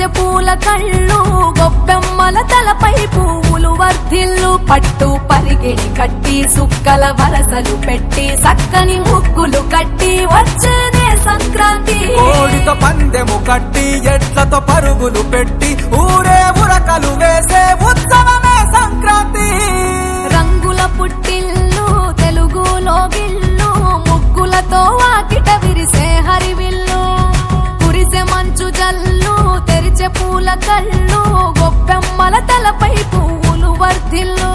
తెరిచే పూల కళ్ళు గొప్పెమ్మల తలపై పువ్వులు వర్ధిల్లు పట్టు పరిగిడి కట్టి సుక్కల వరసలు పెట్టి సక్కని ముగ్గులు కట్టి వచ్చేనే సంక్రాంతి కోడితో పందెము కట్టి ఎట్లతో పరుగులు పెట్టి ఊరే ఉరకలు వేసే ఉత్సవమే సంక్రాంతి రంగుల పుట్టిల్లు తెలుగులో గిల్లు ముగ్గులతో వాకిట విరిసే హరివిల్లు కురిసే మంచు జల్లు తెరిచే పూల కళ్ళు గొప్పెమ్మల తలపై పువ్వులు వర్ధిల్లు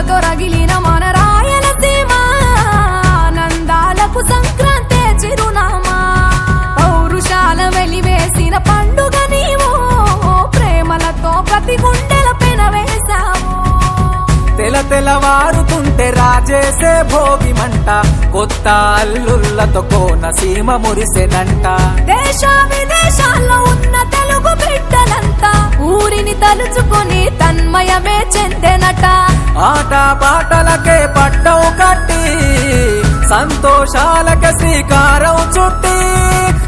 దొరగిలిన మన రాయలసీమ ఆనందాలకు సంక్రాంతే చిరునామా పౌరుషాల వెలివేసిన పండుగ నీవు ప్రేమలతో ప్రతి గుండెల పెనవేశావు తెలవారుతుంటే రాజేసే భోగి మంట కొత్త అల్లుళ్ళతో కోనసీమ మురిసెనంట దేశ విదేశాల్లో ఉన్న తెలుగు బిడ్డలంతా ఊరిని తలుచుకొని తన్మయమే చెందెనట ఆట పాటలకే పట్టం కట్టి సంతోషాలకే శ్రీకారం చుట్టి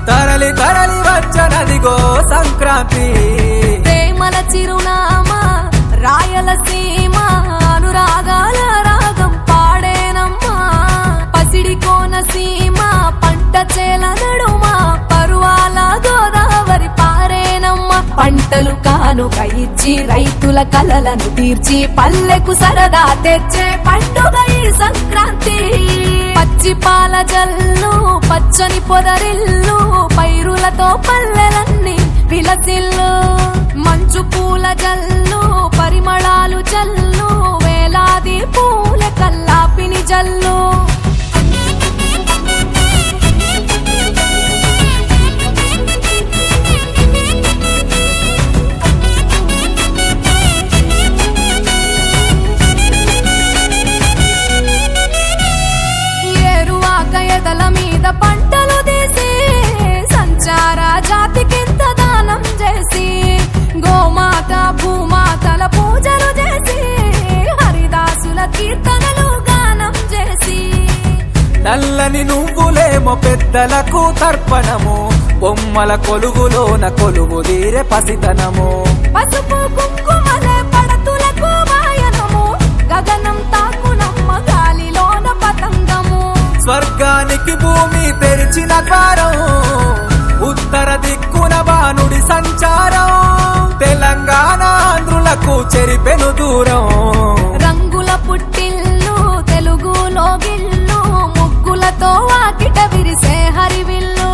తరలి తరలి వచ్చనదిగో సంక్రాంతి ప్రేమల చిరునామా రాయలసీమ అనురాగాల రాగం పాడేనమ్మా పసిడి కోనసీమ పంట చేల నడుమా పరువాల గోదావరి పారేనమ్మా పంటలు కానుక ఇచ్చి రైతుల కలలను తీర్చి పల్లెకు సరదా తెచ్చే పండుగ ఈ సంక్రాంతి పచ్చి పాల జల్లు పచ్చని పొదరిల్లు పైరులతో పల్లెలన్నీ విలసిల్లు మంచు పూల జల్లు పరిమళాలు జల్లు వేలాది పూల కల్లాపిని జల్లు ఏరువాక ఎదల మీద పంటలు తీసి సంచార జాతికింత దానం చేసి గోమాత భూమాతల పూజలు చేసి హరిదాసుల కీర్తనలు గానం చేసి నల్లని నువ్వులేమో పెద్దలకు తర్పణము బొమ్మల కొలువులోన కొలువు తీరే పసితనము పసుపు కుంకుమలే పడతులకు వాయనము గగనం తాకునమ్మ గాలిలోన పతంగము స్వర్గానికి భూమి తెరిచిన ద్వారం ఉత్తర దిక్కున బాణుడి సంచారం తెలంగాణ ఆంధ్రులకు చెరిపెను దూరం రంగుల పుట్టిల్లు తెలుగులో గిల్లు ముగ్గులతో వాకిట విరిసే హరివిల్లు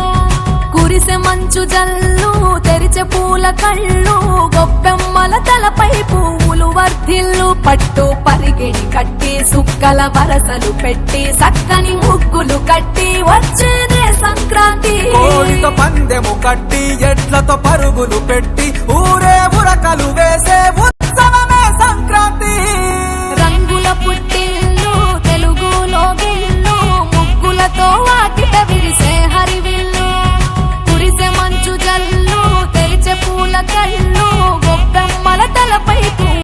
కురిసే మంచు జల్లు తెరిచే పూల కళ్ళు గొప్పెమ్మల తలపై పువ్వులు వర్ధిల్లు పట్టు పరిగిడి కట్టి సుక్కల వరసలు పెట్టి సక్కని ముగ్గులు కట్టి వచ్చేనే సంక్రాంతి కోడితో పందెము కట్టి ఎట్లతో పరుగులు పెట్టి ఊరే ఉరకలు వేసే